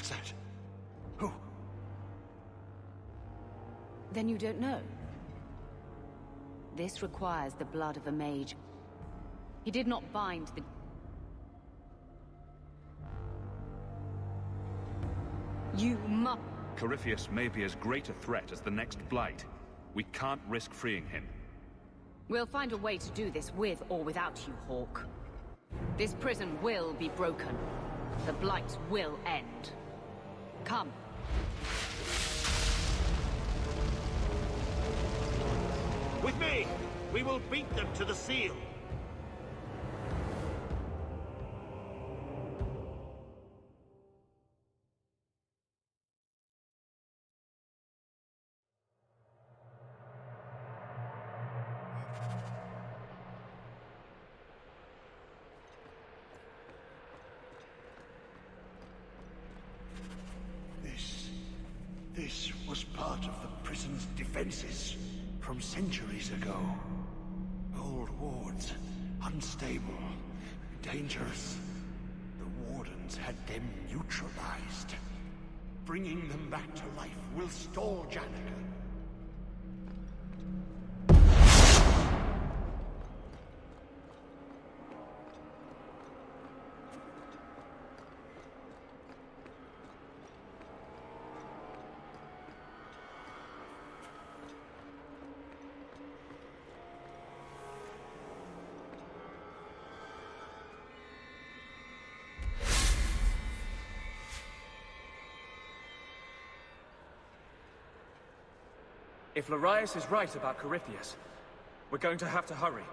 What's that? Who? Then you don't know? This requires the blood of a mage. He did not bind the... You must... Corypheus may be as great a threat as the next Blight. We can't risk freeing him. We'll find a way to do this with or without you, Hawk. This prison will be broken. The Blight will end. Come. With me! We will beat them to the seal! This was part of the prison's defenses from centuries ago. Old wards, unstable, dangerous. The wardens had them neutralized. Bringing them back to life will stall Janica. If Larius is right about Corypheus, we're going to have to hurry.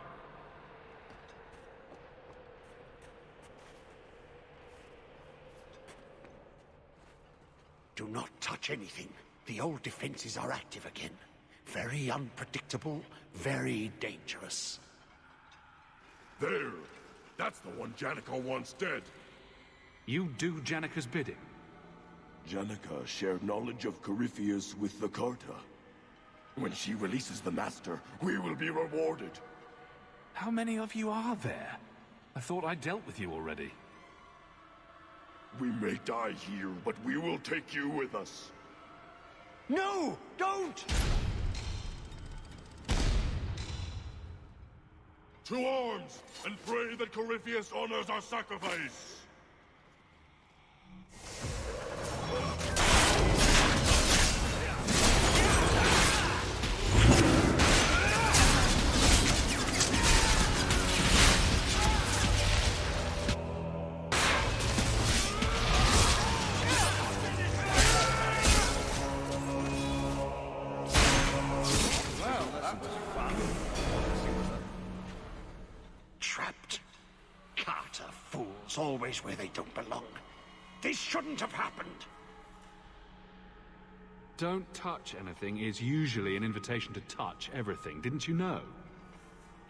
Do not touch anything. The old defenses are active again. Very unpredictable, very dangerous. There! That's the one Janica wants dead. You do Janica's bidding. Janica shared knowledge of Corypheus with the Carta. When she releases the Master, we will be rewarded. How many of you are there? I thought I dealt with you already. We may die here, but we will take you with us. No! Don't! To arms, and pray that Corypheus honors our sacrifice! Always where they don't belong. This shouldn't have happened. Don't touch anything is usually an invitation to touch everything, didn't you know?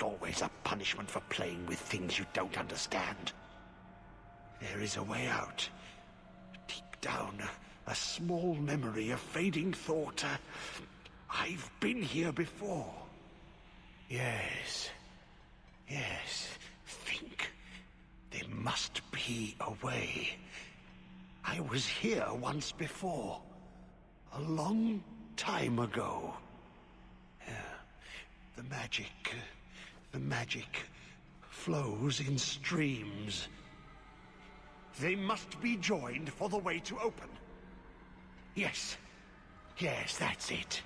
Always a punishment for playing with things you don't understand. There is a way out. Deep down, a small memory, a fading thought. I've been here before. Yes. Think. There must be a way. I was here once before. A long time ago. The magic flows in streams. They must be joined for the way to open. Yes, that's it.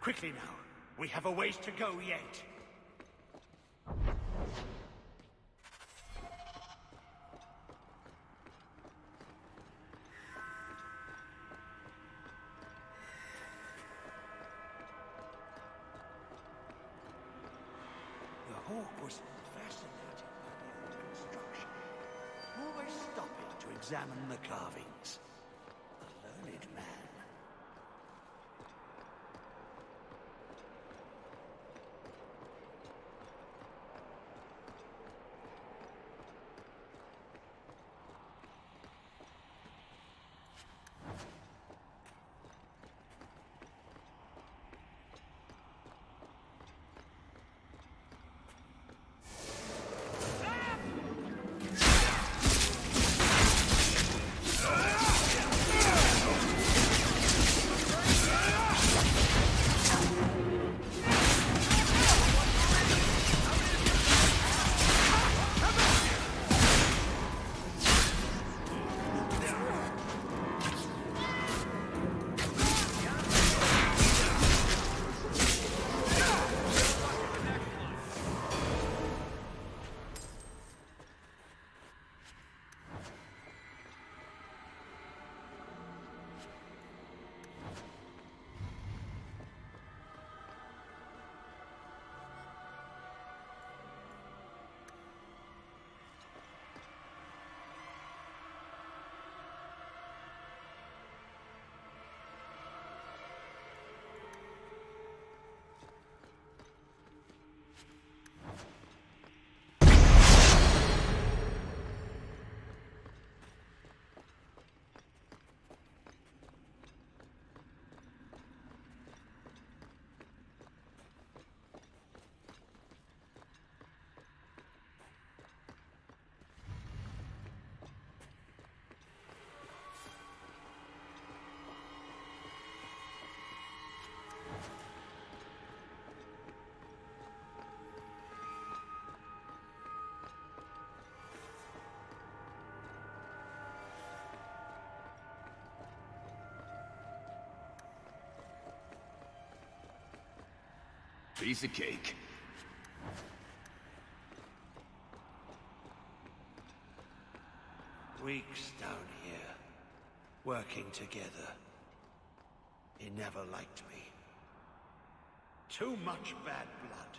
Quickly now. We have a ways to go yet. The hawk was fascinated by the construction, always stopping to examine the carvings. A learned man. Piece of cake. Weeks down here, working together. He never liked me. Too much bad blood.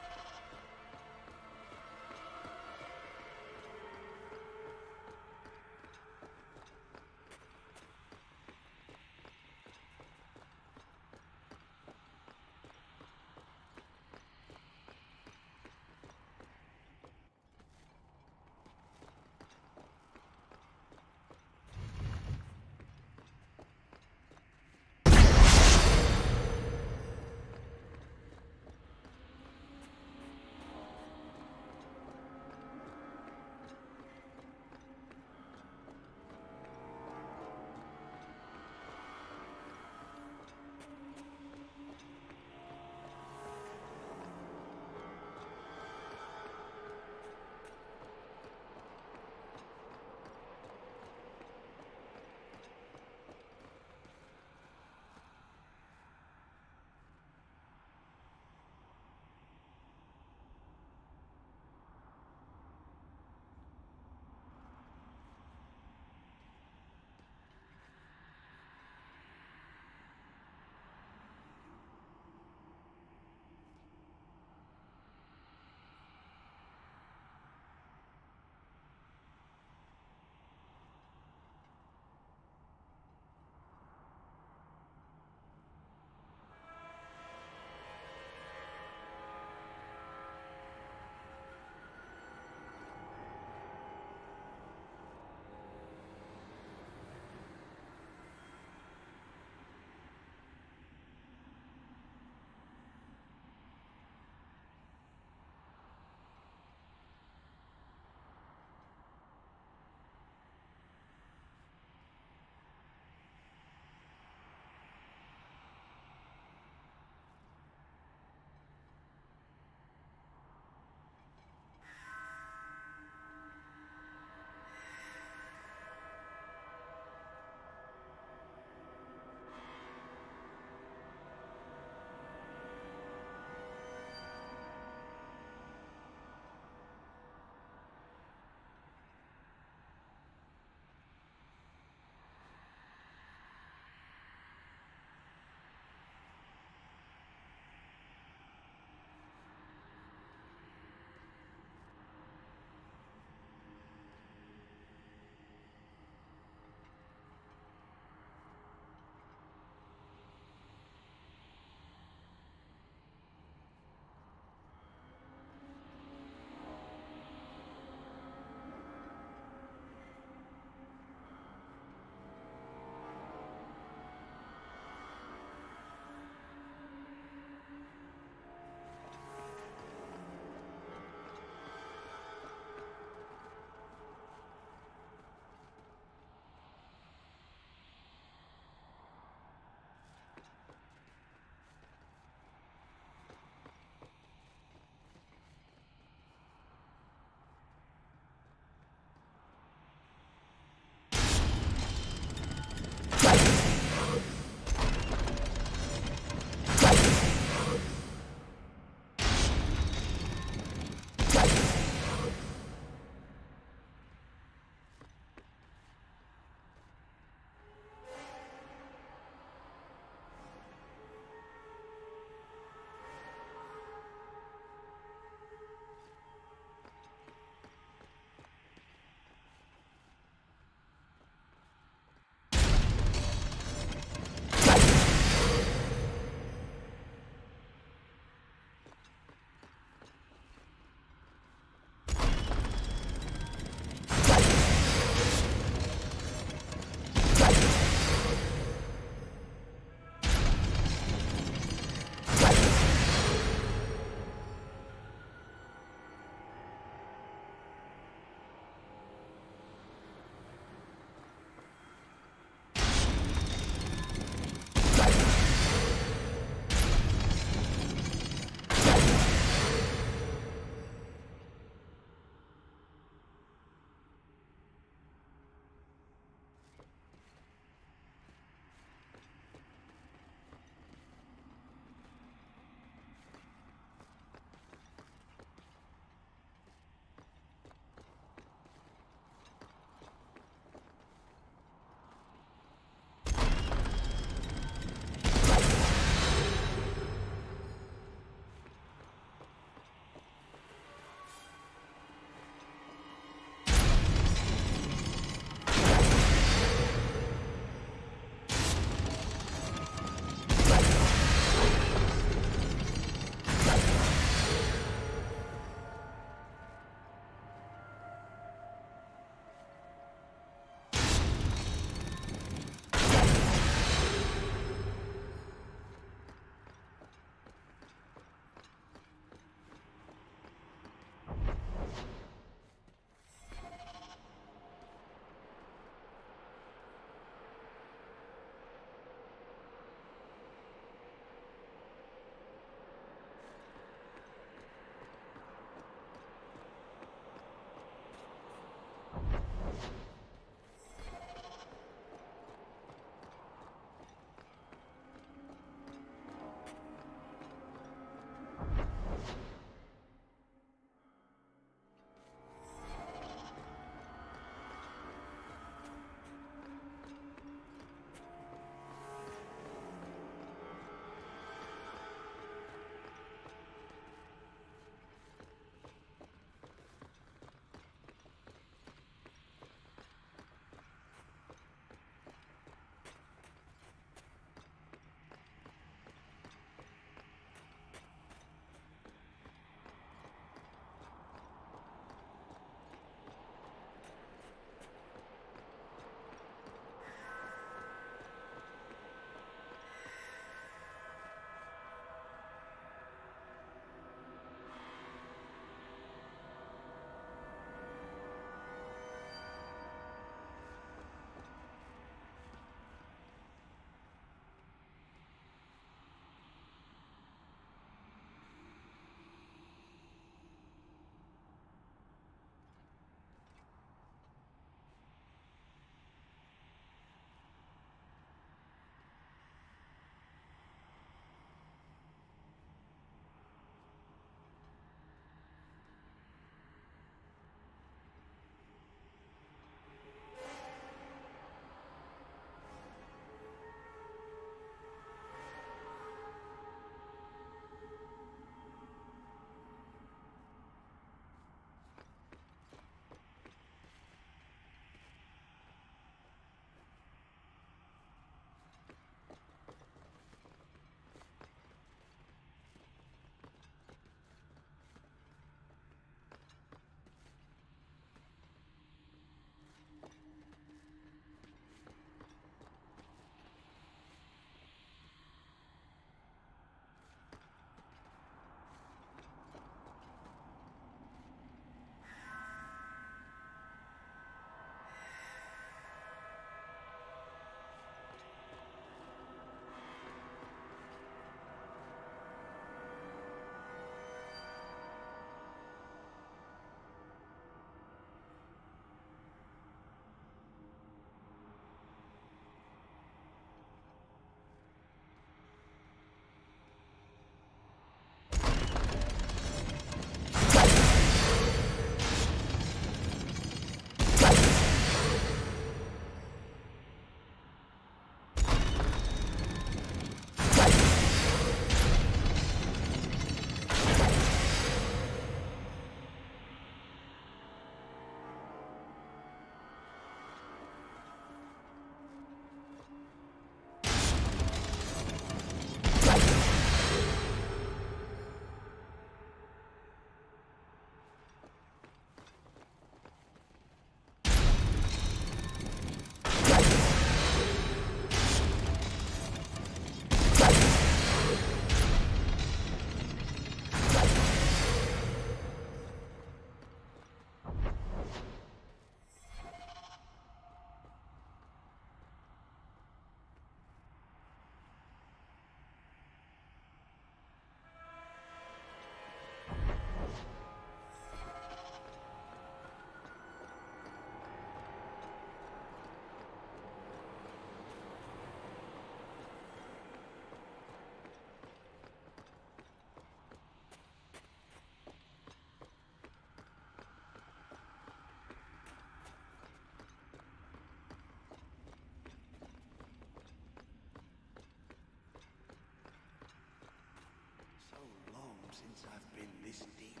since I've been this deep.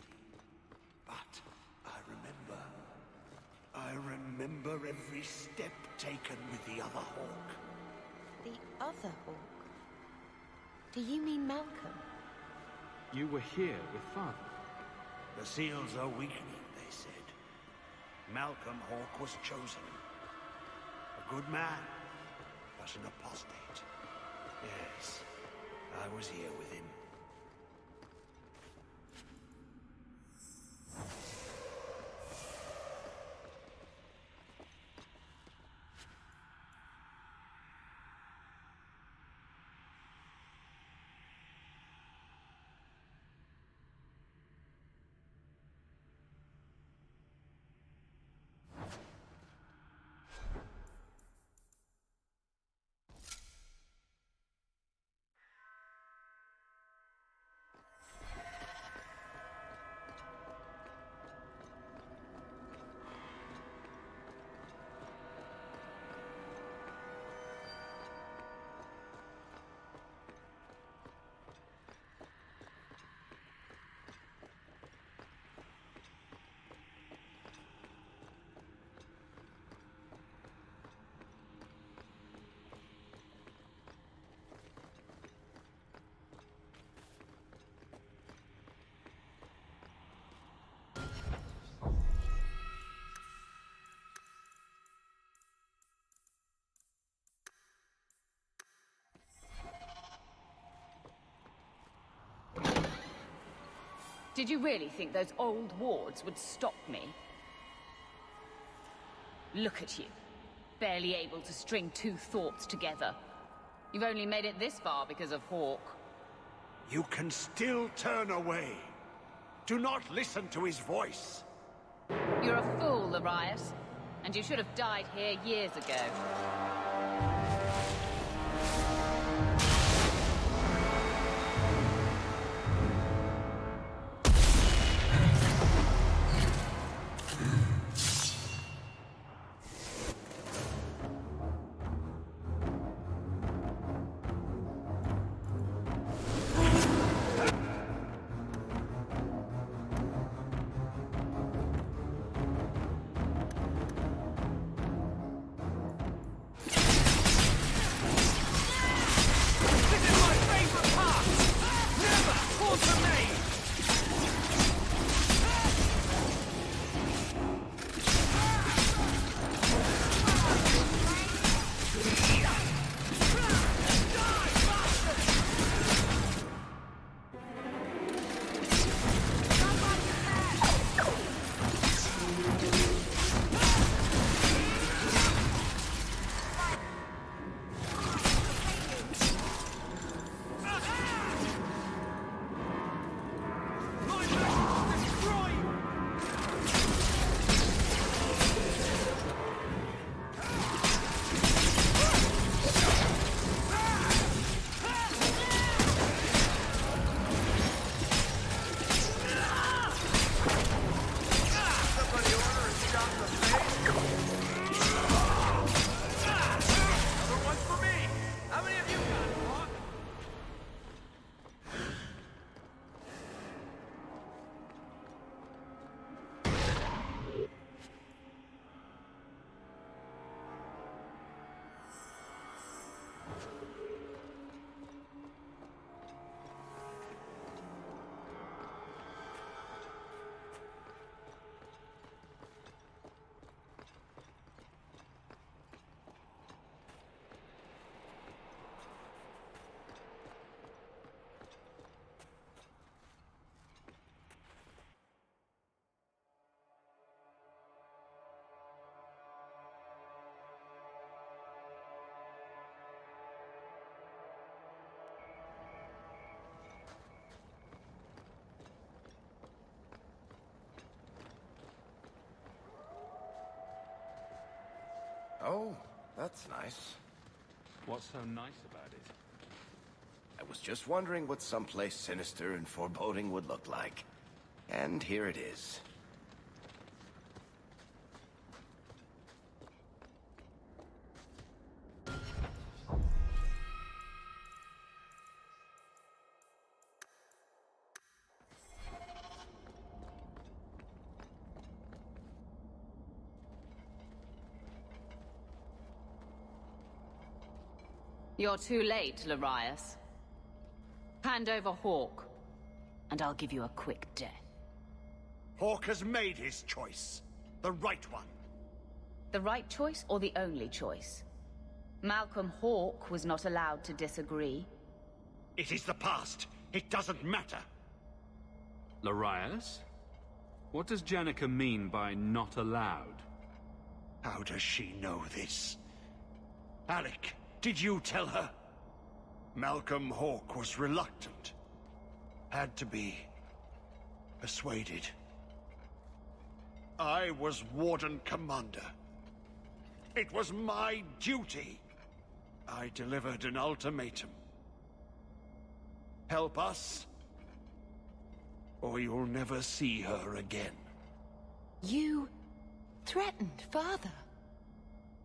But I remember every step taken with the other hawk. The other hawk? Do you mean Malcolm? You were here with Father. The seals are weakening, they said. Malcolm Hawke was chosen. A good man, but an apostate. Yes, I was here with him. Did you really think those old wards would stop me? Look at you. Barely able to string two thoughts together. You've only made it this far because of Hawke. You can still turn away. Do not listen to his voice. You're a fool, Arias. And you should have died here years ago. Oh, that's nice. What's so nice about it? I was just wondering what someplace sinister and foreboding would look like. And here it is. You're too late, Larius. Hand over Hawk, and I'll give you a quick death. Hawk has made his choice. The right one. The right choice or the only choice? Malcolm Hawk was not allowed to disagree. It is the past. It doesn't matter. Larius? What does Janica mean by not allowed? How does she know this? Alec, did you tell her? Malcolm Hawk was reluctant. Had to be persuaded. I was Warden Commander. It was my duty. I delivered an ultimatum. Help us, or you'll never see her again. You threatened Father.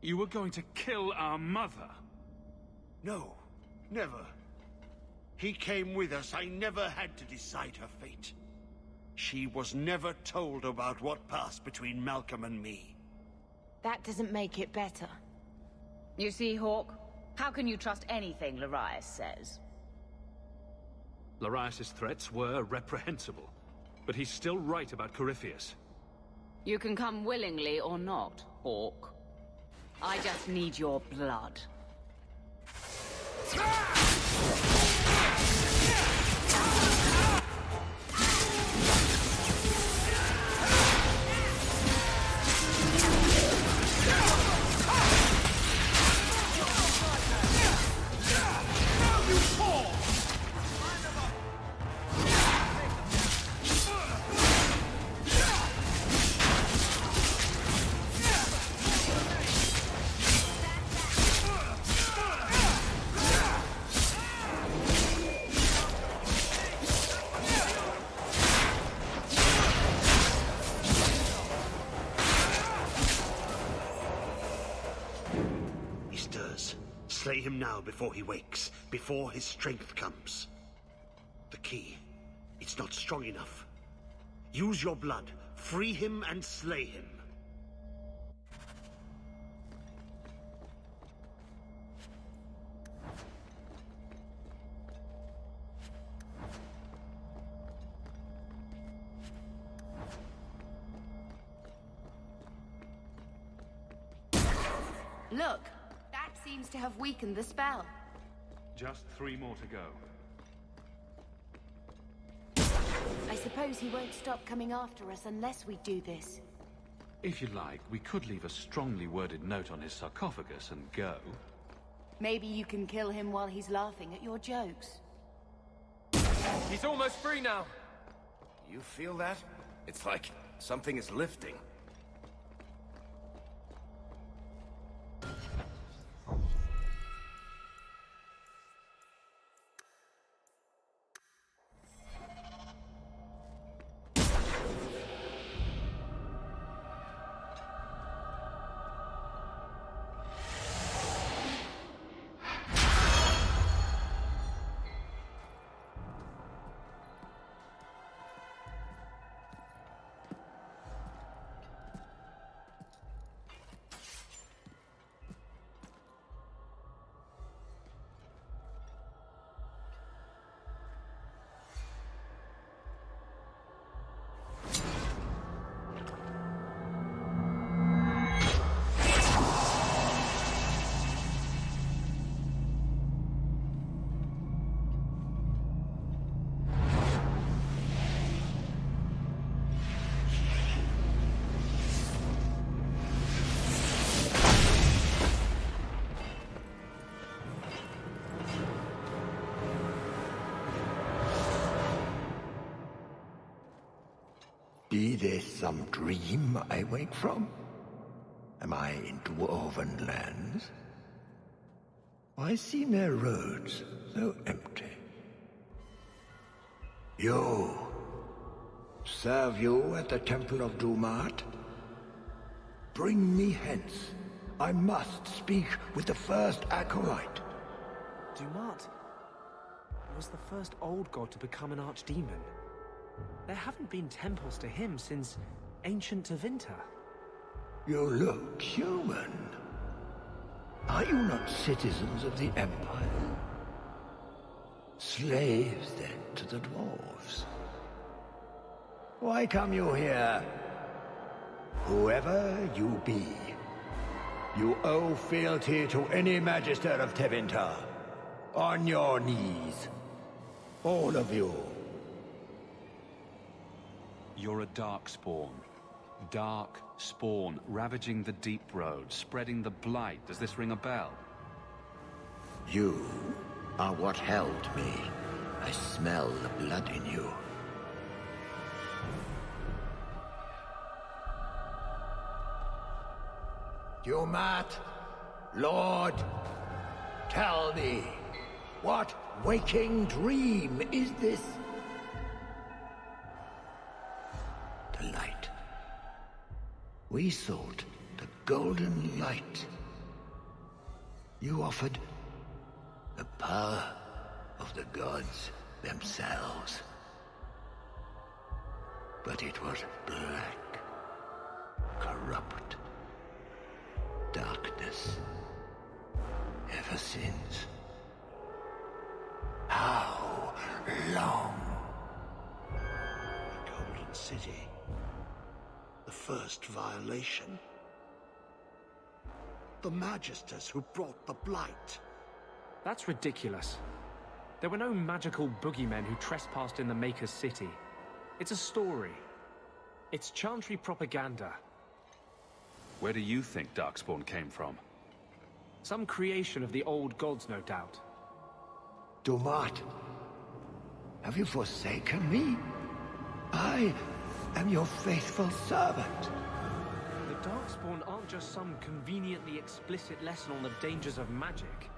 You were going to kill our mother. No, never. He came with us. I never had to decide her fate. She was never told about what passed between Malcolm and me. That doesn't make it better. You see, Hawk? How can you trust anything Larius says? Larius's threats were reprehensible, but he's still right about Corypheus. You can come willingly or not, Hawk. I just need your blood. Slay him now before he wakes, before his strength comes. The key. It's not strong enough. Use your blood. Free him and slay him. Look, that seems to have weakened the spell. Just 3 more to go. I suppose he won't stop coming after us unless we do this. If you like, we could leave a strongly worded note on his sarcophagus and go. Maybe you can kill him while he's laughing at your jokes. He's almost free now. You feel that? It's like something is lifting. Be this some dream I wake from? Am I in dwarven lands? Why seem their roads so empty? You! Serve you at the Temple of Dumat? Bring me hence. I must speak with the first acolyte. Dumat was the first old god to become an archdemon. There haven't been temples to him since ancient Tevinter. You look human. Are you not citizens of the Empire? Slaves, then, to the dwarves? Why come you here? Whoever you be, you owe fealty to any Magister of Tevinter. On your knees. All of you. You're a darkspawn. Dark spawn, ravaging the deep road, spreading the blight. Does this ring a bell? You are what held me. I smell the blood in you. Dumat, Lord, tell me, what waking dream is this? The light. We sought the golden light. You offered the power of the gods themselves. But it was black, corrupt, darkness. Ever since. How long? The Golden City. The first violation. The Magisters who brought the Blight. That's ridiculous. There were no magical boogeymen who trespassed in the Maker's City. It's a story. It's Chantry propaganda. Where do you think Darkspawn came from? Some creation of the old gods, no doubt. Dumat, have you forsaken me? I am your faithful servant. The Darkspawn aren't just some conveniently explicit lesson on the dangers of magic.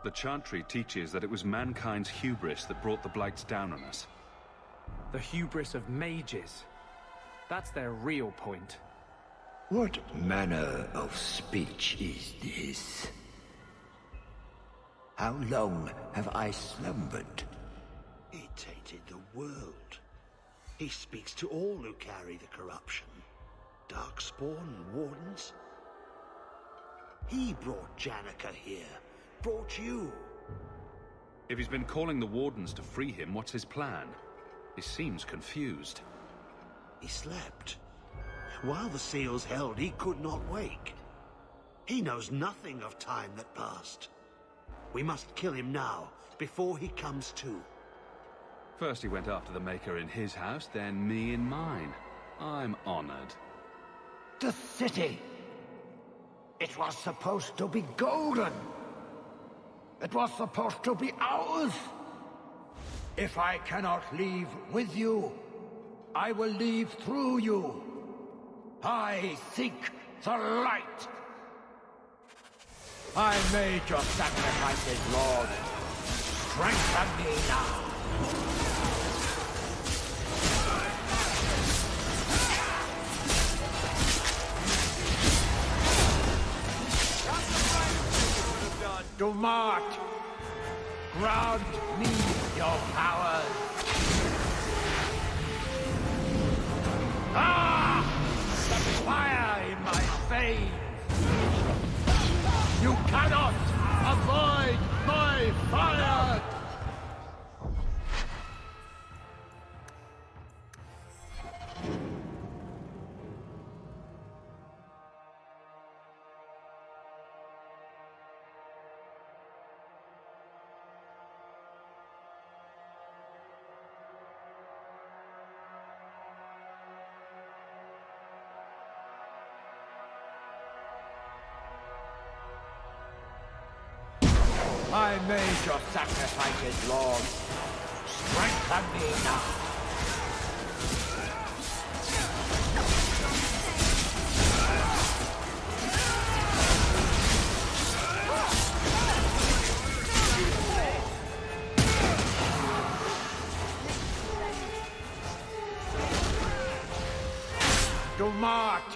The Chantry teaches that it was mankind's hubris that brought the blights down on us. The hubris of mages. That's their real point. What manner of speech is this? How long have I slumbered? He tainted the world. He speaks to all who carry the corruption. Darkspawn and Wardens. He brought Janica here. Brought you. If he's been calling the Wardens to free him, what's his plan? He seems confused. He slept. While the seals held, he could not wake. He knows nothing of time that passed. We must kill him now, before he comes to. First he went after the Maker in his house, then me in mine. I'm honored. The city! It was supposed to be golden! It was supposed to be ours! If I cannot leave with you, I will leave through you. I seek the light. I made your sacrifices, Lord. Strengthen me now. Dumat, grant me your powers. Ah! The fire in my veins. You cannot avoid my fire! I made your sacrifices, Lord. Strengthen me now. Dumat,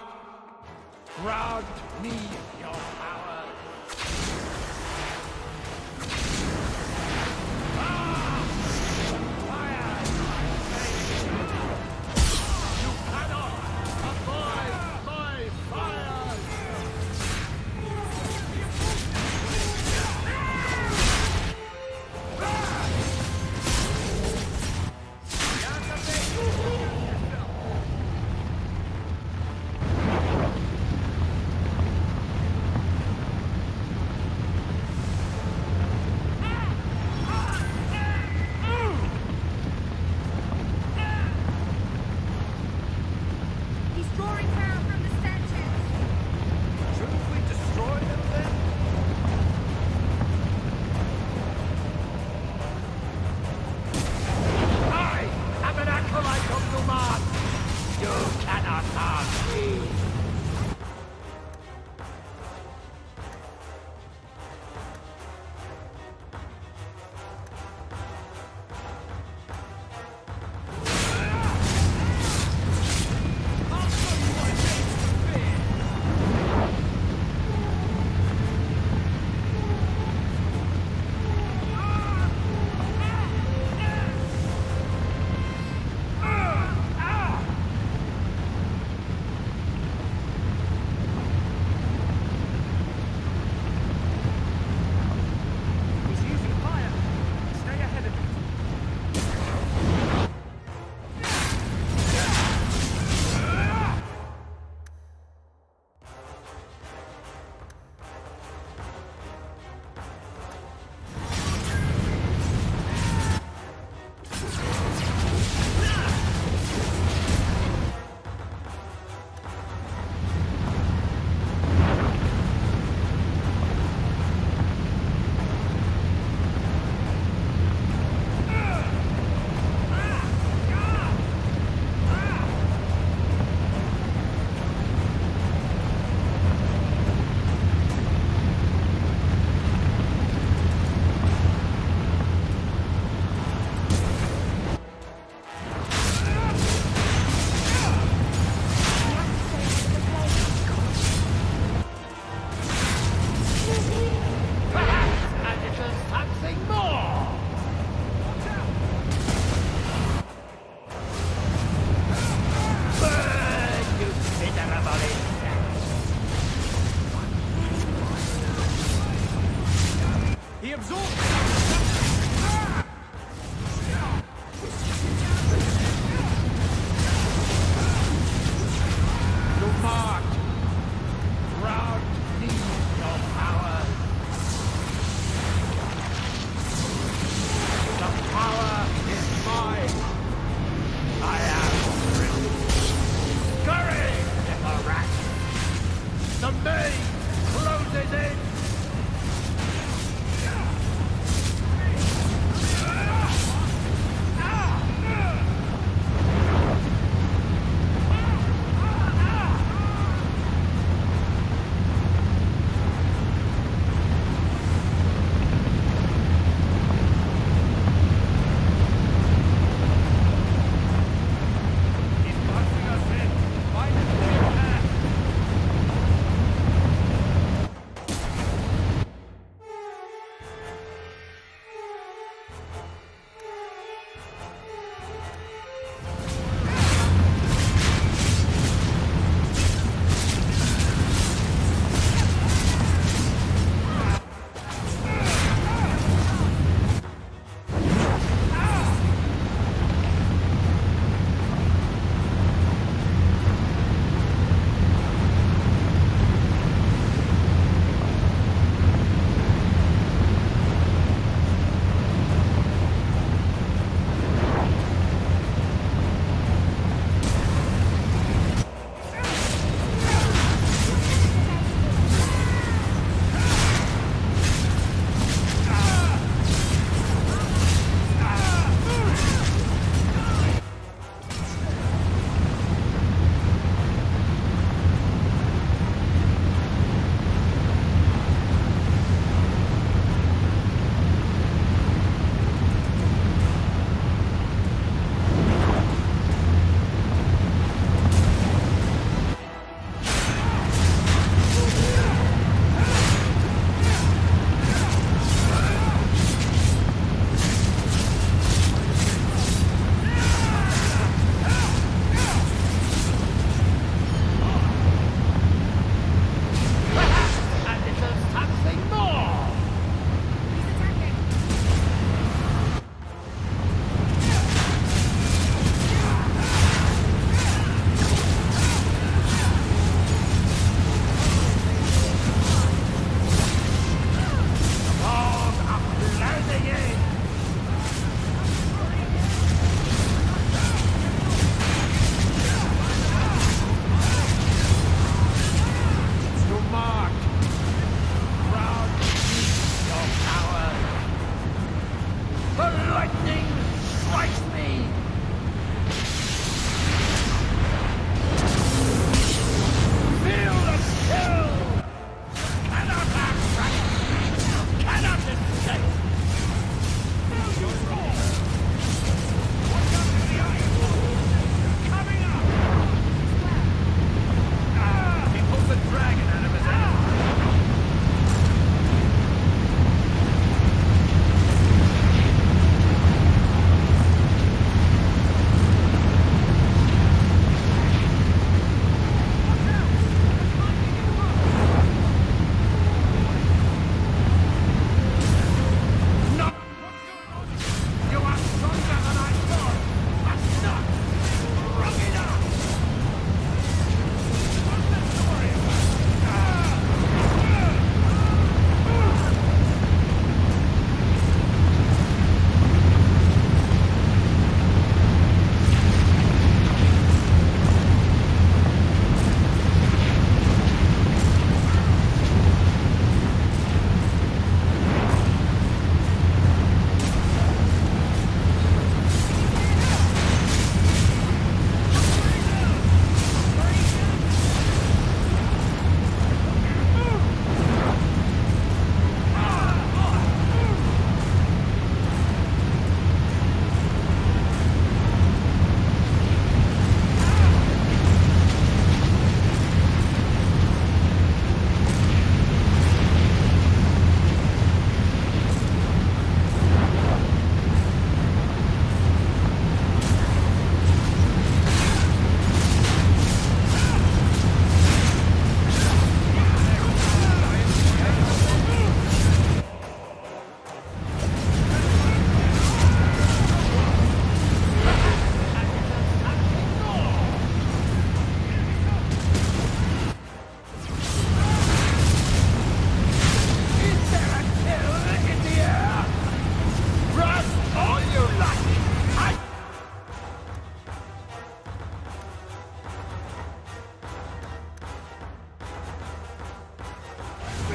grant me your power.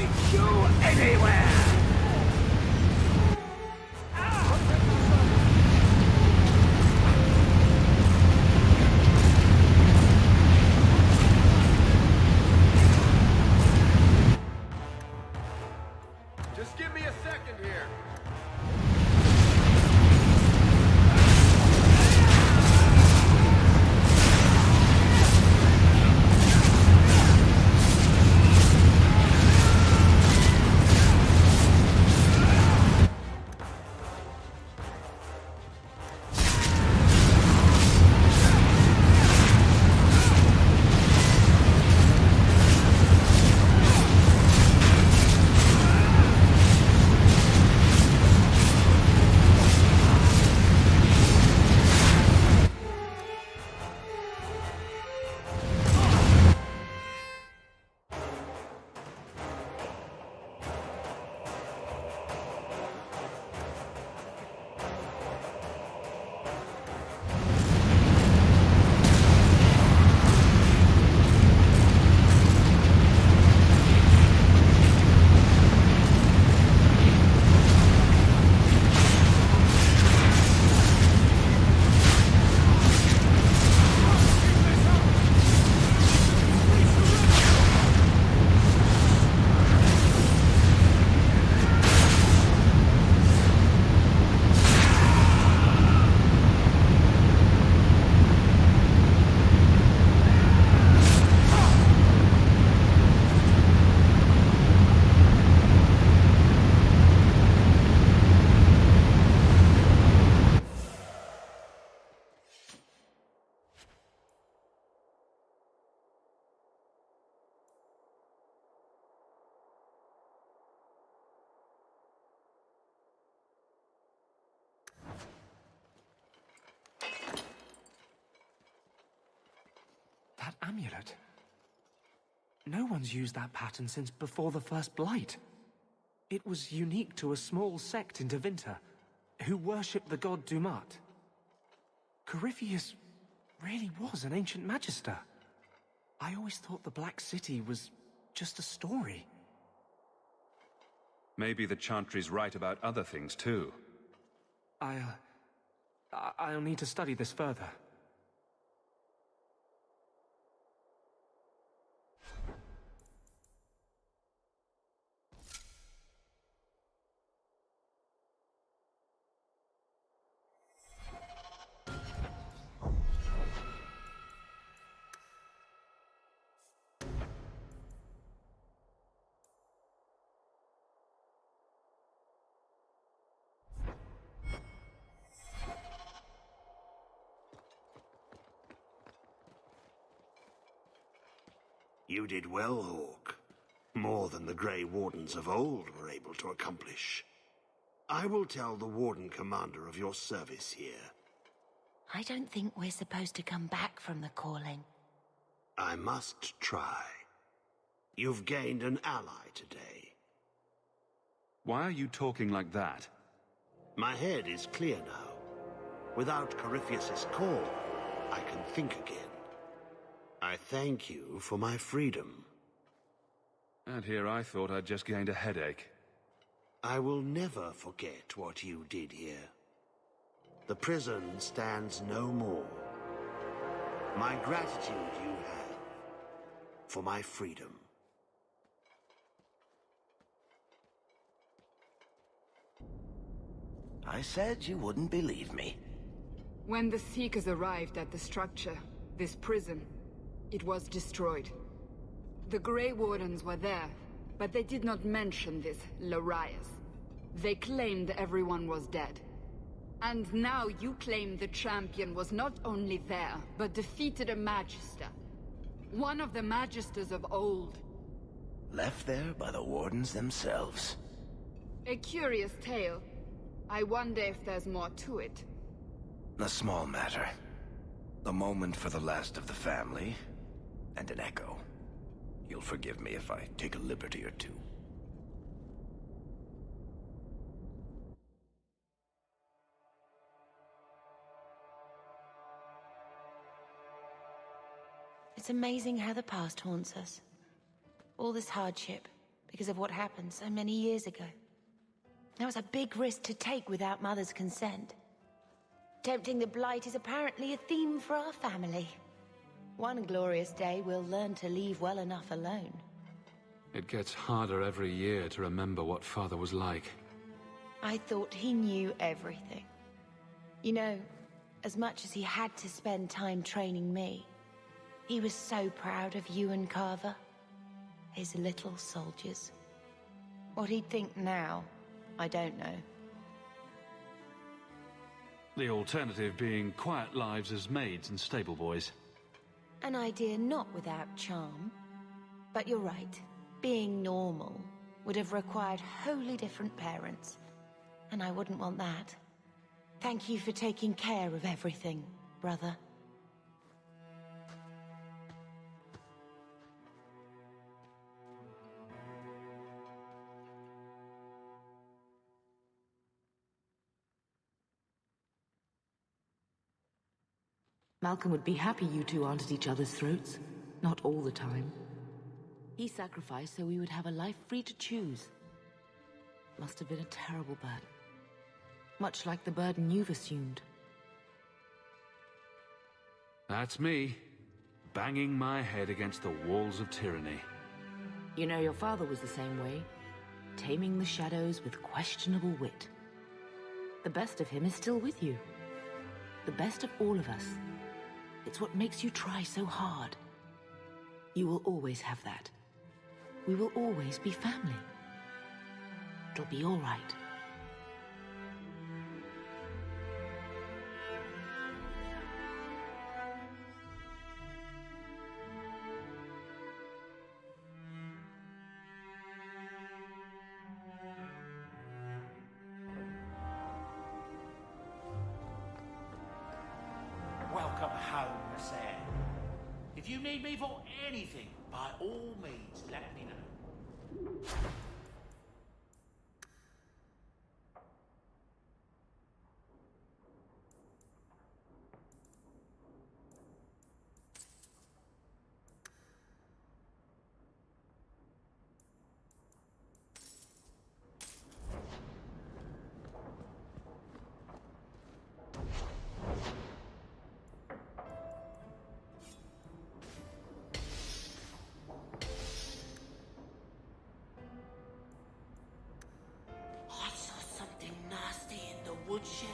reach you anywhere! Just give me a second here. That amulet. No one's used that pattern since before the first blight. It was unique to a small sect in Tevinter, who worshipped the god Dumat. Corypheus really was an ancient magister. I always thought the Black City was just a story. Maybe the Chantry's right about other things, too. I'll need to study this further. You did well, Hawk. More than the Grey Wardens of old were able to accomplish. I will tell the Warden Commander of your service here. I don't think we're supposed to come back from the calling. I must try. You've gained an ally today. Why are you talking like that? My head is clear now. Without Corypheus's call, I can think again. I thank you for my freedom. And here I thought I'd just gained a headache. I will never forget what you did here. The prison stands no more. My gratitude you have for my freedom. I said you wouldn't believe me. When the Seekers arrived at the structure, this prison, it was destroyed. The Grey Wardens were there, but they did not mention this Larias. They claimed everyone was dead. And now you claim the champion was not only there, but defeated a Magister. One of the Magisters of old. Left there by the Wardens themselves. A curious tale. I wonder if there's more to it. A small matter. A moment for the last of the family, and an echo. You'll forgive me if I take a liberty or two. It's amazing how the past haunts us. All this hardship, because of what happened so many years ago. That was a big risk to take without Mother's consent. Tempting the Blight is apparently a theme for our family. One glorious day, we'll learn to leave well enough alone. It gets harder every year to remember what Father was like. I thought he knew everything. You know, as much as he had to spend time training me, he was so proud of you and Carver. His little soldiers. What he'd think now, I don't know. The alternative being quiet lives as maids and stable boys. An idea not without charm. But you're right. Being normal would have required wholly different parents. And I wouldn't want that. Thank you for taking care of everything, brother. Malcolm would be happy you two aren't at each other's throats. Not all the time. He sacrificed so we would have a life free to choose. Must have been a terrible burden. Much like the burden you've assumed. That's me, banging my head against the walls of tyranny. You know, your father was the same way. Taming the shadows with questionable wit. The best of him is still with you. The best of all of us. It's what makes you try so hard. You will always have that. We will always be family. It'll be all right. Welcome home, Sam. If you need me for anything, by all means, let me know. Woodshed.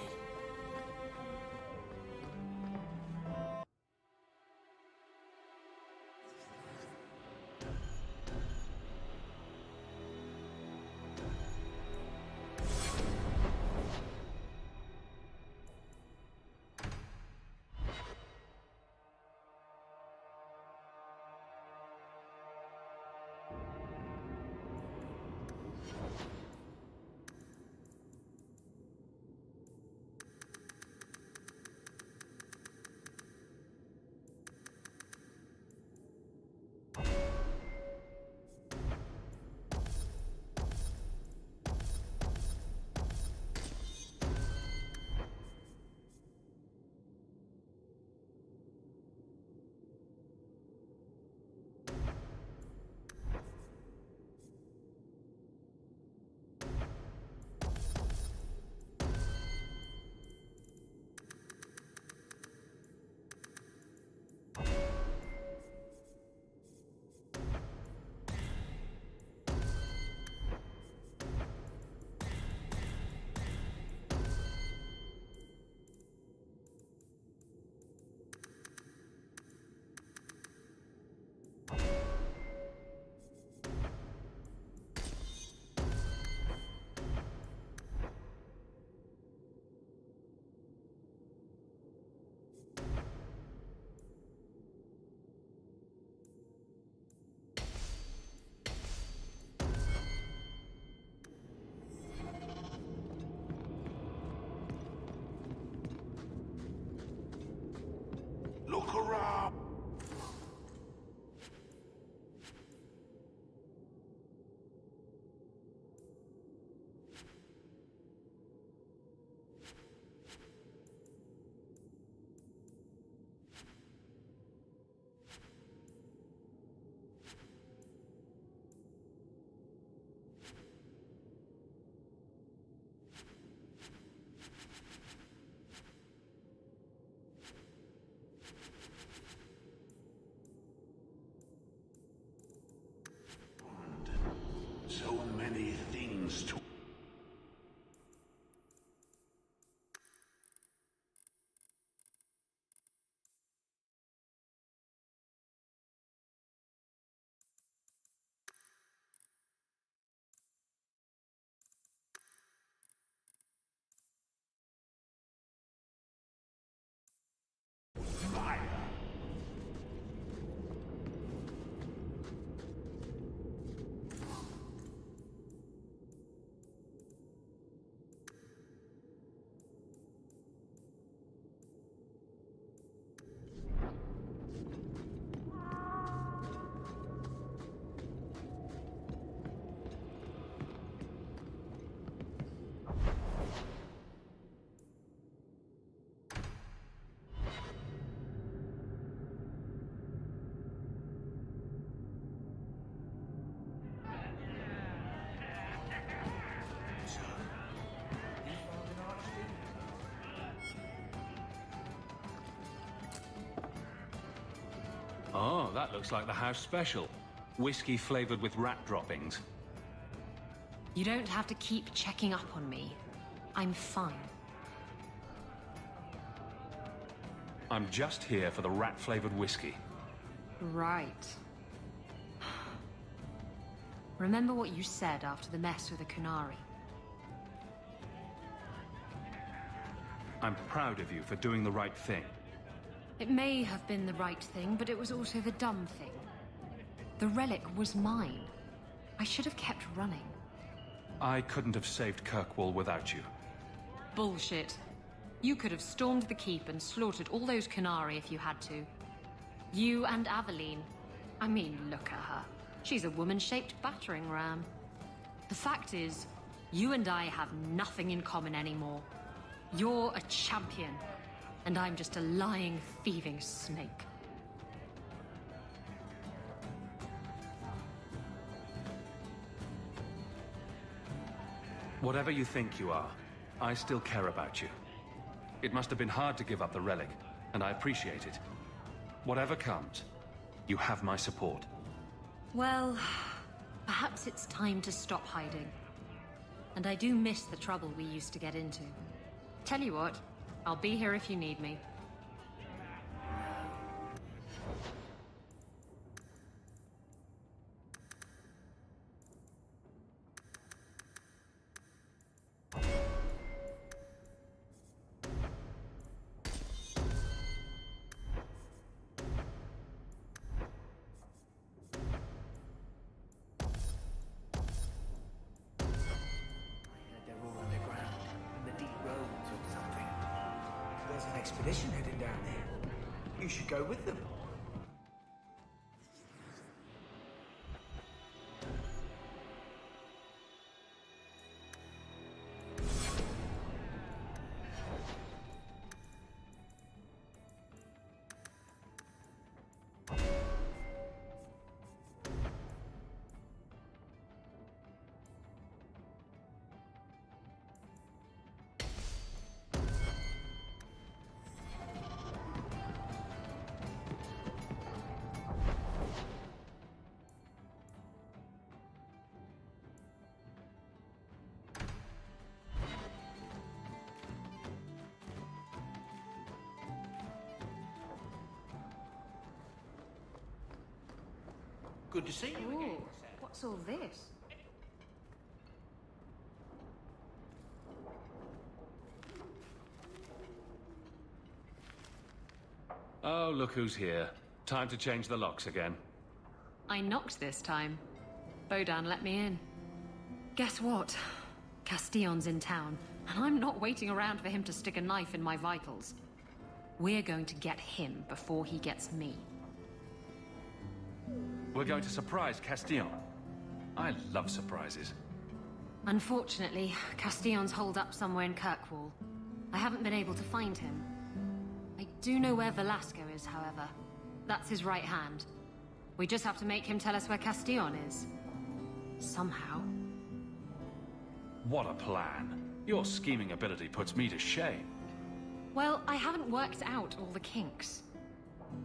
Look around! So many things to... Oh, that looks like the house special. Whiskey flavored with rat droppings. You don't have to keep checking up on me. I'm fine. I'm just here for the rat-flavored whiskey. Right. Remember what you said after the mess with the Kunari? I'm proud of you for doing the right thing. It may have been the right thing, but it was also the dumb thing. The relic was mine. I should have kept running. I couldn't have saved Kirkwall without you. Bullshit. You could have stormed the keep and slaughtered all those Kunari if you had to. You and Aveline. I mean, look at her. She's a woman-shaped battering ram. The fact is, you and I have nothing in common anymore. You're a champion, and I'm just a lying, thieving snake. Whatever you think you are, I still care about you. It must have been hard to give up the relic, and I appreciate it. Whatever comes, you have my support. Well, perhaps it's time to stop hiding. And I do miss the trouble we used to get into. Tell you what, I'll be here if you need me. Expedition heading down there. You should go with them. Good to see you again. Ooh, what's all this? Oh, look who's here. Time to change the locks again. I knocked this time. Bodan let me in. Guess what? Castillon's in town, and I'm not waiting around for him to stick a knife in my vitals. We're going to get him before he gets me. We're going to surprise Castillon. I love surprises. Unfortunately, Castillon's holed up somewhere in Kirkwall. I haven't been able to find him. I do know where Velasco is, however. That's his right hand. We just have to make him tell us where Castillon is. Somehow. What a plan. Your scheming ability puts me to shame. Well, I haven't worked out all the kinks.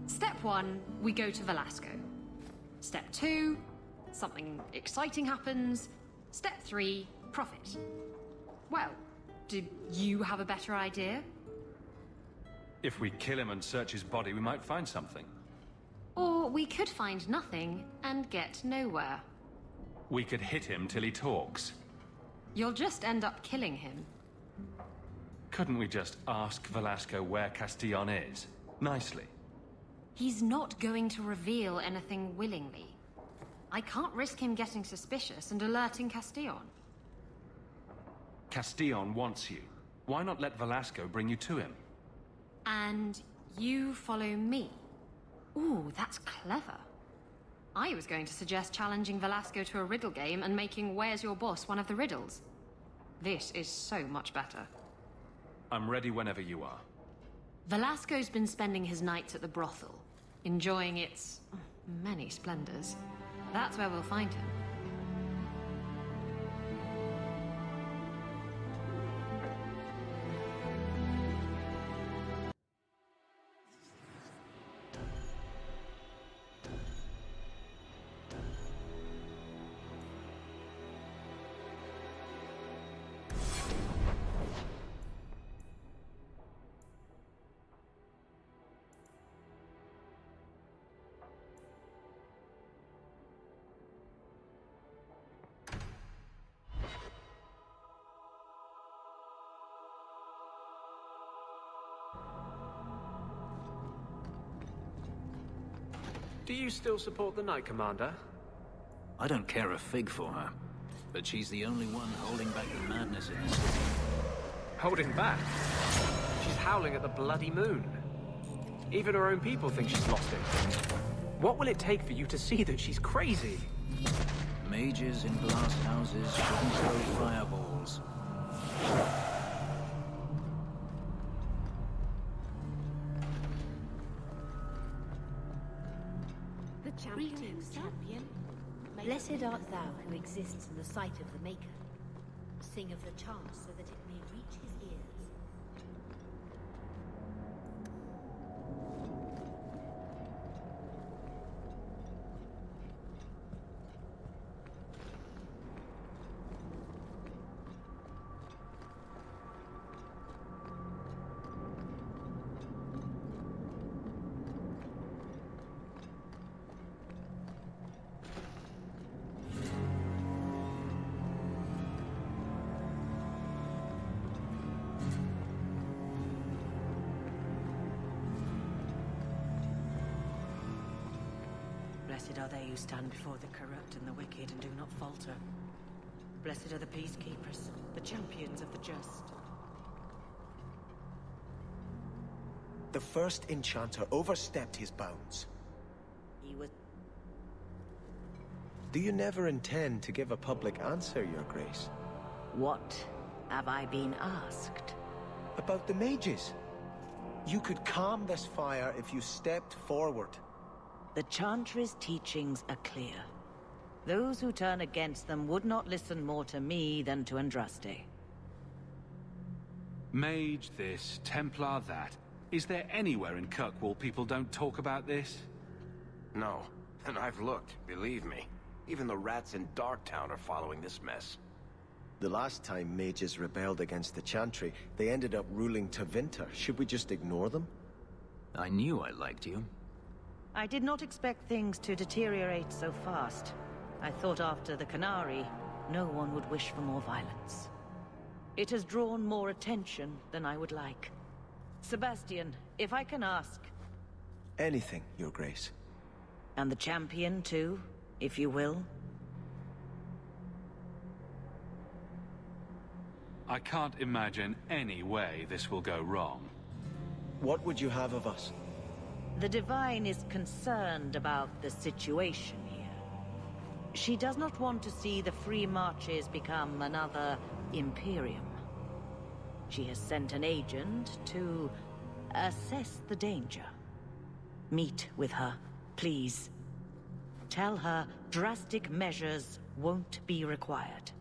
Step 1, we go to Velasco. Step 2, something exciting happens. Step 3, profit. Well, do you have a better idea? If we kill him and search his body, we might find something. Or we could find nothing and get nowhere. We could hit him till he talks. You'll just end up killing him. Couldn't we just ask Velasco where Castillon is? Nicely. He's not going to reveal anything willingly. I can't risk him getting suspicious and alerting Castillon. Castillon wants you. Why not let Velasco bring you to him? And you follow me. Ooh, that's clever. I was going to suggest challenging Velasco to a riddle game and making Where's Your Boss one of the riddles. This is so much better. I'm ready whenever you are. Velasco's been spending his nights at the brothel, enjoying its many splendors. That's where we'll find him. Do you still support the Knight Commander? I don't care a fig for her, but she's the only one holding back the madness in this city. Holding back? She's howling at the bloody moon. Even her own people think she's lost it. What will it take for you to see that she's crazy? Mages in glass houses shouldn't throw fireballs. Greetings, champion. Blessed art thou who exists in the sight of the Maker. Sing of the chant so that it may reach his ears. Blessed are they who stand before the corrupt and the wicked and do not falter. Blessed are the peacekeepers, the champions of the just. The first enchanter overstepped his bounds. He was... Do you never intend to give a public answer, Your Grace? What have I been asked? About the mages. You could calm this fire if you stepped forward. The Chantry's teachings are clear. Those who turn against them would not listen more to me than to Andraste. Mage this, Templar that. Is there anywhere in Kirkwall people don't talk about this? No, and I've looked, believe me. Even the rats in Darktown are following this mess. The last time mages rebelled against the Chantry, they ended up ruling Tevinter. Should we just ignore them? I knew I liked you. I did not expect things to deteriorate so fast. I thought after the Canary, no one would wish for more violence. It has drawn more attention than I would like. Sebastian, if I can ask... Anything, Your Grace. And the champion, too, if you will? I can't imagine any way this will go wrong. What would you have of us? The Divine is concerned about the situation here. She does not want to see the Free Marches become another Imperium. She has sent an agent to assess the danger. Meet with her, please. Tell her drastic measures won't be required.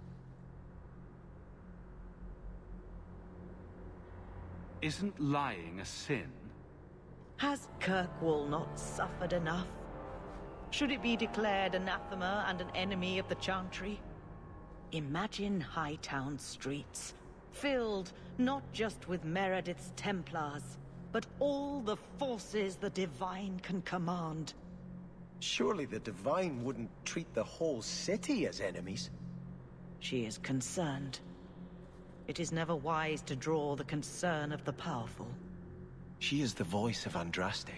Isn't lying a sin? Has Kirkwall not suffered enough? Should it be declared anathema and an enemy of the Chantry? Imagine Hightown streets, filled not just with Meredith's Templars, but all the forces the Divine can command. Surely the Divine wouldn't treat the whole city as enemies. She is concerned. It is never wise to draw the concern of the powerful. She is the voice of Andraste.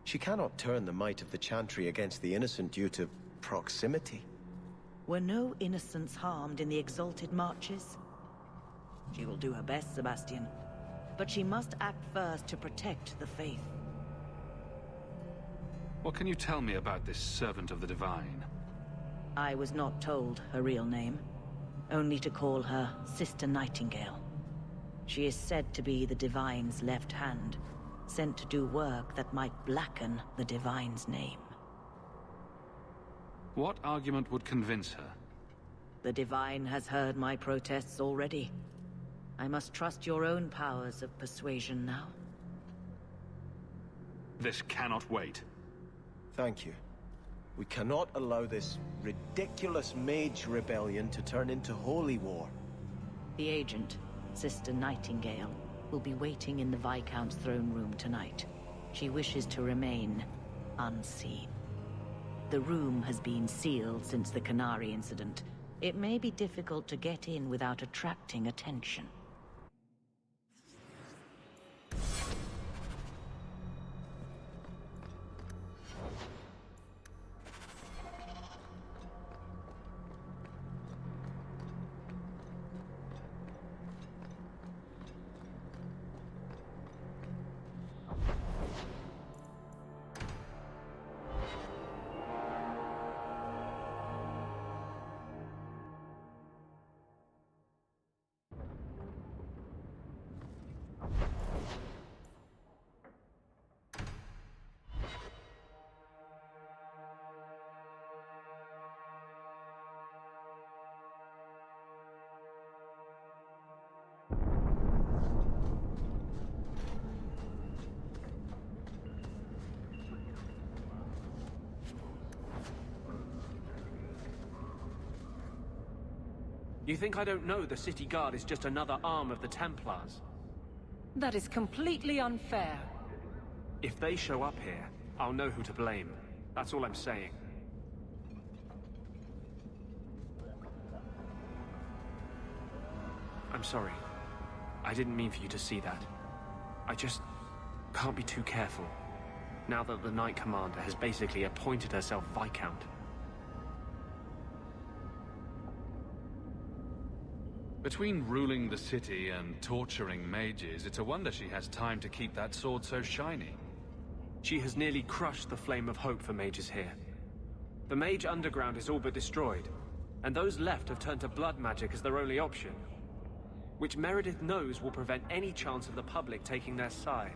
She cannot turn the might of the Chantry against the innocent due to proximity. Were no innocents harmed in the exalted marches? She will do her best, Sebastian. But she must act first to protect the faith. What can you tell me about this servant of the Divine? I was not told her real name. Only to call her Sister Nightingale. She is said to be the Divine's left hand, sent to do work that might blacken the Divine's name. What argument would convince her? The Divine has heard my protests already. I must trust your own powers of persuasion now. This cannot wait. Thank you. We cannot allow this ridiculous mage rebellion to turn into holy war. The agent, Sister Nightingale, will be waiting in the Viscount's throne room tonight. She wishes to remain unseen. The room has been sealed since the Canary incident. It may be difficult to get in without attracting attention. You think I don't know the city guard is just another arm of the Templars? That is completely unfair. If they show up here, I'll know who to blame. That's all I'm saying. I'm sorry. I didn't mean for you to see that. I just can't be too careful, now that the Knight Commander has basically appointed herself Viscount. Between ruling the city and torturing mages, it's a wonder she has time to keep that sword so shiny. She has nearly crushed the flame of hope for mages here. The mage underground is all but destroyed, and those left have turned to blood magic as their only option, which Meredith knows will prevent any chance of the public taking their side.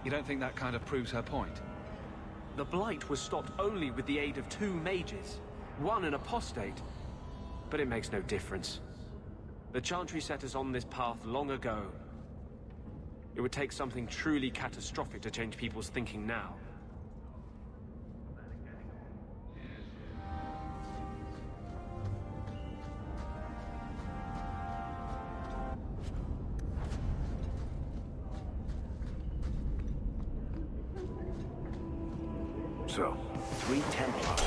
You don't think that kind of proves her point? The Blight was stopped only with the aid of 2 mages, one an apostate. But it makes no difference. The Chantry set us on this path long ago. It would take something truly catastrophic to change people's thinking now. So, 3 Templars.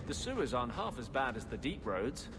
The sewers aren't half as bad as the deep roads.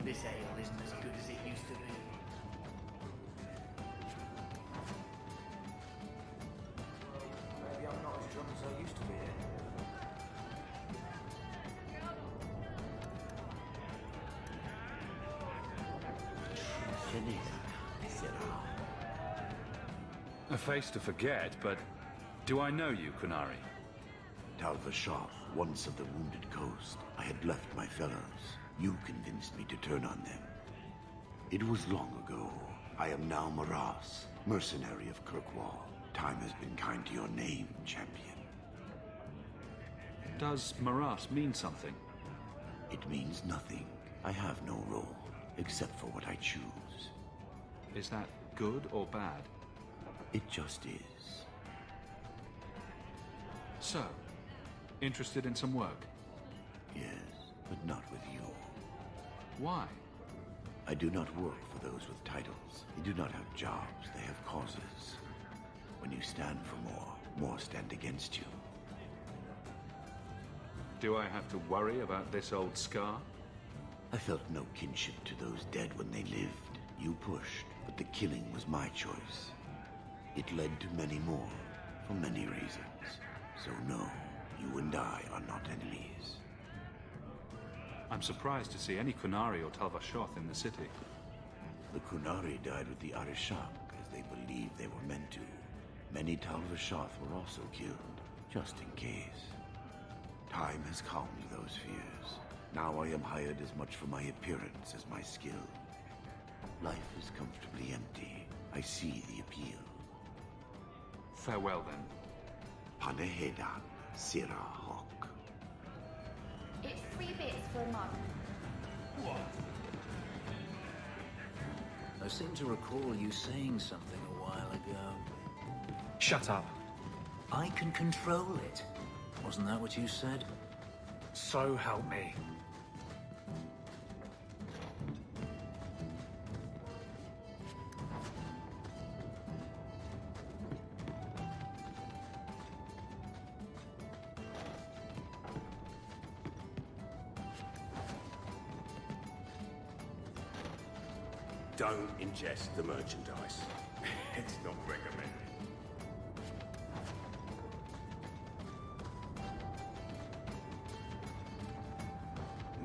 This ale isn't as good as it used to be. Maybe I'm not as drunk as I used to be. A face to forget, but do I know you, Kunari? Talvashoth, once of the Wounded Coast. I had left my fellows. You convinced me to turn on them. It was long ago. I am now Maras, mercenary of Kirkwall. Time has been kind to your name, champion. Does Maras mean something? It means nothing. I have no role, except for what I choose. Is that good or bad? It just is. So, interested in some work? Yes, but not with you. Why? I do not work for those with titles. They do not have jobs, they have causes. When you stand for more stand against you. Do I have to worry about this old scar? I felt no kinship to those dead when they lived. You pushed, but the killing was my choice. It led to many more, for many reasons. So no, you and I are not enemies. I'm surprised to see any Kunari or Talvashoth in the city. The Kunari died with the Arishak, as they believed they were meant to. Many Talvashoth were also killed, just in case. Time has calmed those fears. Now I am hired as much for my appearance as my skill. Life is comfortably empty. I see the appeal. Farewell, then. Panehedan, Sira Hawk. It's 3 bits for a month. What? I seem to recall you saying something a while ago. Shut up. I can control it. Wasn't that what you said? So help me. Don't ingest the merchandise. It's not recommended.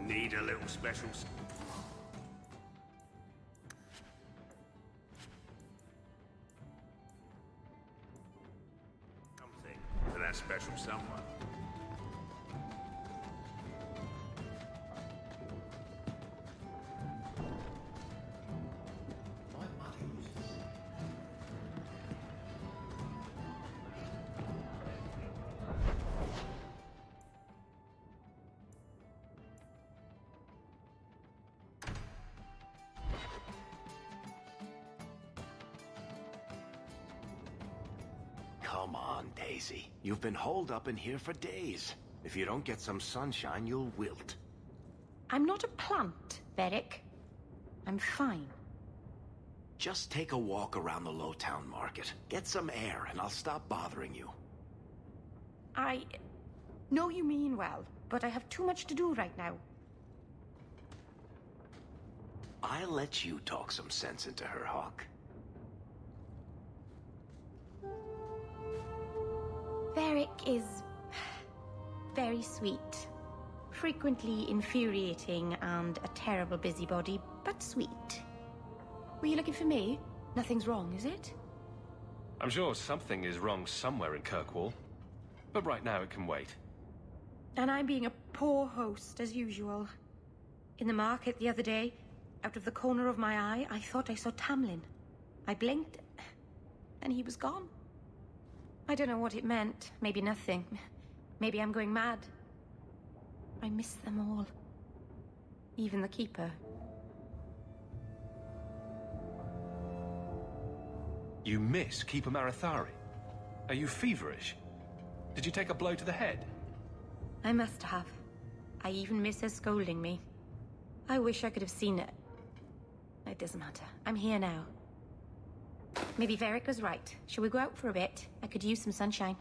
Need a little special... something for that special someone. Come on, Daisy. You've been holed up in here for days. If you don't get some sunshine, you'll wilt. I'm not a plant, Beric. I'm fine. Just take a walk around the Lowtown Market. Get some air, and I'll stop bothering you. I know you mean well, but I have too much to do right now. I'll let you talk some sense into her, Hawk. Beric is very sweet. Frequently infuriating and a terrible busybody, but sweet. Were you looking for me? Nothing's wrong, is it? I'm sure something is wrong somewhere in Kirkwall. But right now it can wait. And I'm being a poor host, as usual. In the market the other day, Out of the corner of my eye, I thought I saw Tamlin. I blinked, and he was gone. I don't know what it meant. Maybe nothing. Maybe I'm going mad. I miss them all. Even the Keeper. You miss Keeper Marathari? Are you feverish? Did you take a blow to the head? I must have. I even miss her scolding me. I wish I could have seen it. It doesn't matter. I'm here now. Maybe Varric was right. Shall we go out for a bit? I could use some sunshine.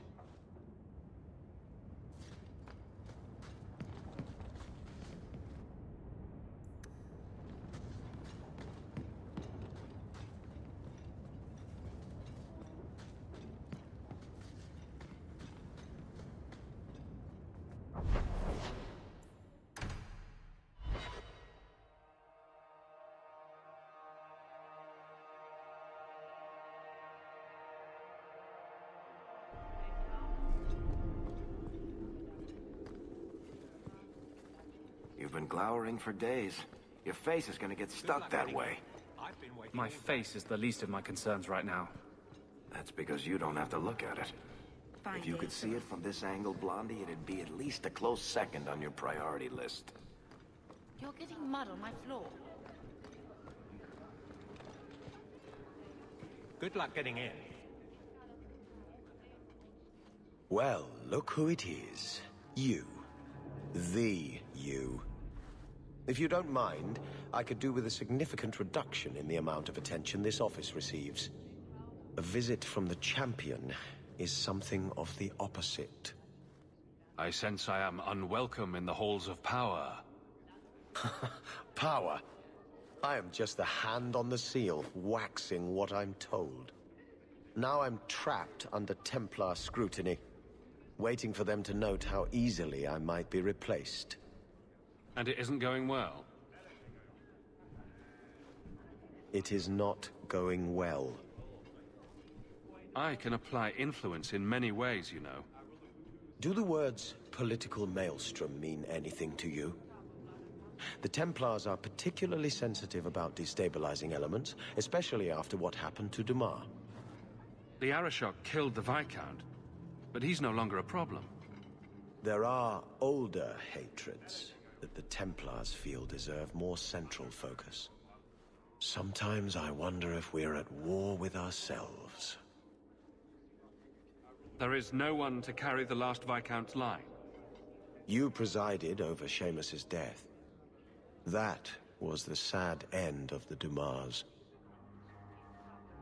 You've been glowering for days. Your face is gonna get stuck that way. My face is the least of my concerns right now. That's because you don't have to look at it. If you could see it from this angle, Blondie, it'd be at least a close second on your priority list. You're getting mud on my floor. Good luck getting in. Well, look who it is. You. The you. If you don't mind, I could do with a significant reduction in the amount of attention this office receives. A visit from the champion is something of the opposite. I sense I am unwelcome in the halls of power. Power? I am just the hand on the seal, waxing what I'm told. Now I'm trapped under Templar scrutiny, waiting for them to note how easily I might be replaced. And it isn't going well? It is not going well. I can apply influence in many ways, you know. Do the words political maelstrom mean anything to you? The Templars are particularly sensitive about destabilizing elements, especially after what happened to Dumas. The Arashok killed the Viscount, but he's no longer a problem. There are older hatreds that the Templars feel deserve more central focus. Sometimes I wonder if we're at war with ourselves. There is no one to carry the last Viscount's line. You presided over Seamus's death. That was the sad end of the Dumas.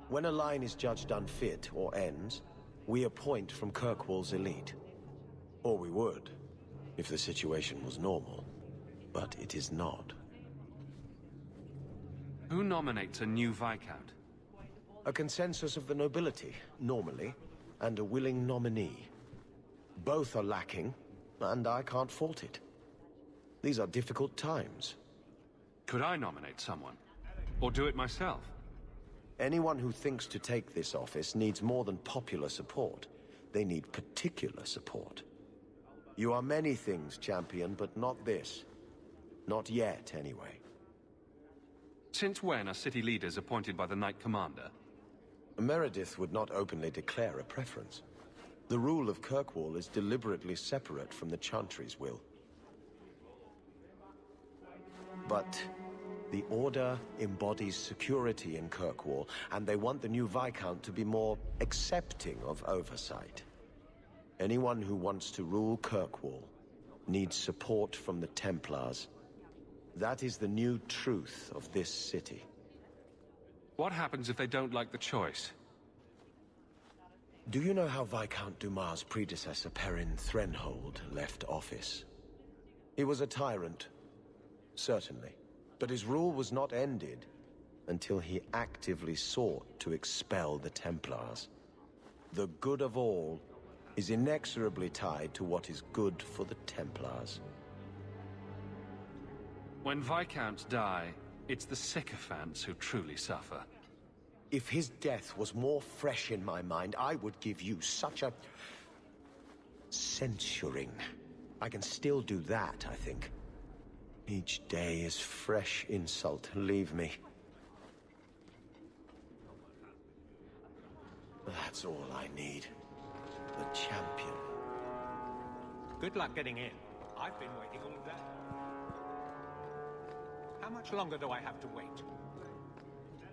When a line is judged unfit or ends, we appoint from Kirkwall's elite. Or we would, if the situation was normal. But it is not. Who nominates a new Viscount? A consensus of the nobility, normally, and a willing nominee. Both are lacking, and I can't fault it. These are difficult times. Could I nominate someone? Or do it myself? Anyone who thinks to take this office needs more than popular support. They need particular support. You are many things, champion, but not this. Not yet, anyway. Since when are city leaders appointed by the Knight Commander? Meredith would not openly declare a preference. The rule of Kirkwall is deliberately separate from the Chantry's will. But the Order embodies security in Kirkwall, and they want the new Viscount to be more accepting of oversight. Anyone who wants to rule Kirkwall needs support from the Templars. That is the new truth of this city. What happens if they don't like the choice? Do you know how Viscount Dumas' predecessor, Perrin Threnhold, left office? He was a tyrant, certainly. But his rule was not ended until he actively sought to expel the Templars. The good of all is inexorably tied to what is good for the Templars. When Viscounts die, it's the sycophants who truly suffer. If his death was more fresh in my mind, I would give you such a... censuring. I can still do that, I think. Each day is fresh insult. Leave me. That's all I need. The champion. Good luck getting in. I've been waiting all day. How much longer do I have to wait?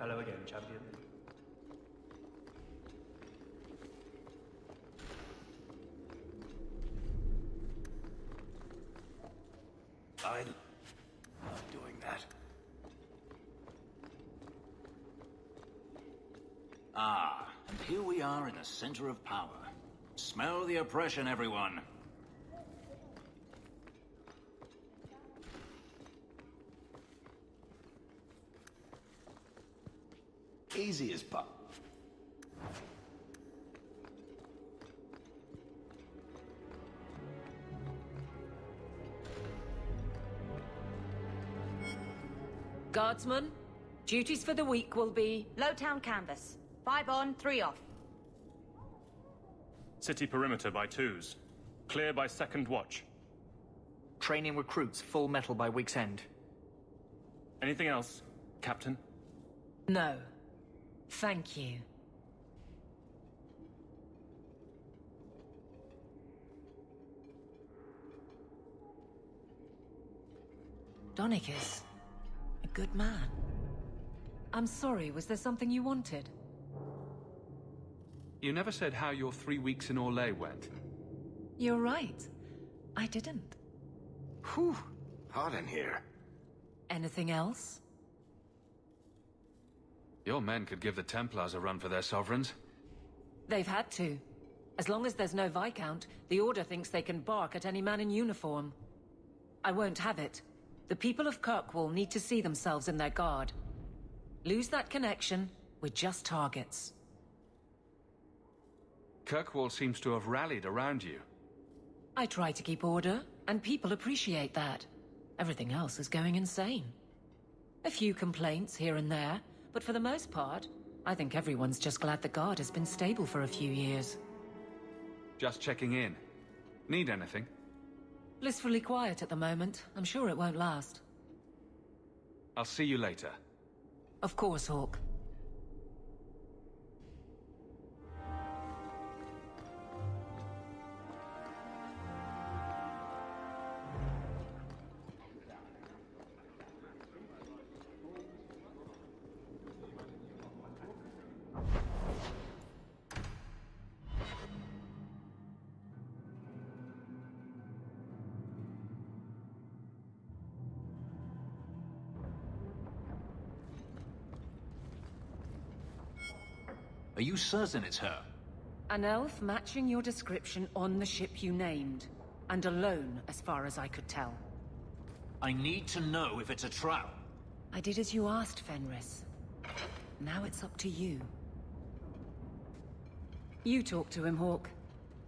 Hello again, champion. I love doing that. Ah, and here we are in the center of power. Smell the oppression, everyone. Easy as pop. Guardsmen, duties for the week will be... Lowtown canvas. 5 on, 3 off. City perimeter by 2s. Clear by 2nd watch. Training recruits full metal by week's end. Anything else, Captain? No. Thank you. Donicus. A good man. I'm sorry, was there something you wanted? You never said how your 3 weeks in Orlais went. You're right. I didn't. Whew. Hot in here. Anything else? Your men could give the Templars a run for their sovereigns. They've had to. As long as there's no Viscount, the Order thinks they can bark at any man in uniform. I won't have it. The people of Kirkwall need to see themselves in their guard. Lose that connection, we're just targets. Kirkwall seems to have rallied around you. I try to keep order, and people appreciate that. Everything else is going insane. A few complaints here and there, but for the most part, I think everyone's just glad the guard has been stable for a few years. Just checking in. Need anything? Blissfully quiet at the moment. I'm sure it won't last. I'll see you later. Of course, Hawk. Are you certain it's her? An elf matching your description on the ship you named. And alone, as far as I could tell. I need to know if it's a trap. I did as you asked, Fenris. Now it's up to you. You talk to him, Hawk.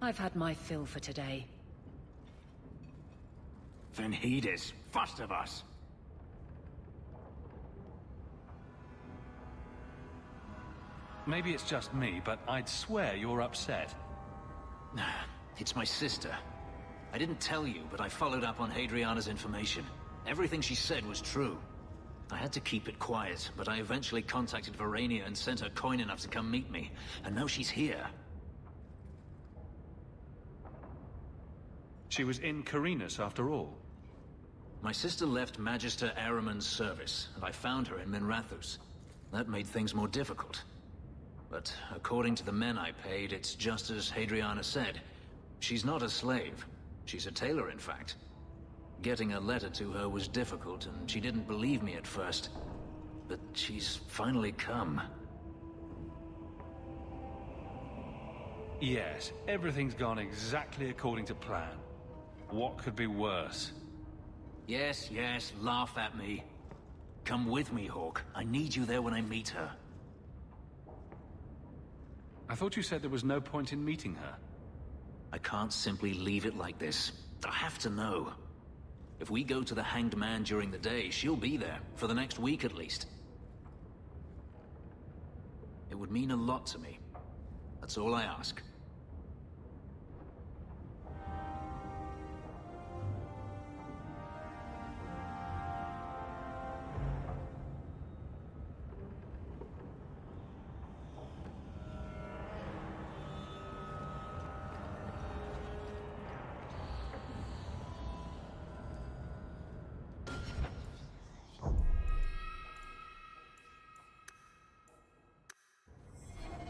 I've had my fill for today. Venhedis, first of us. Maybe it's just me, but I'd swear you're upset. It's my sister. I didn't tell you, but I followed up on Hadriana's information. Everything she said was true. I had to keep it quiet, but I eventually contacted Verania and sent her coin enough to come meet me. And now she's here. She was in Carinus after all. My sister left Magister Ahriman's service, and I found her in Minrathous. That made things more difficult. But according to the men I paid, it's just as Hadriana said. She's not a slave. She's a tailor, in fact. Getting a letter to her was difficult, and she didn't believe me at first. But she's finally come. Yes, everything's gone exactly according to plan. What could be worse? Yes, yes, laugh at me. Come with me, Hawk. I need you there when I meet her. I thought you said there was no point in meeting her. I can't simply leave it like this. I have to know. If we go to the Hanged Man during the day, she'll be there, for the next week at least. It would mean a lot to me. That's all I ask.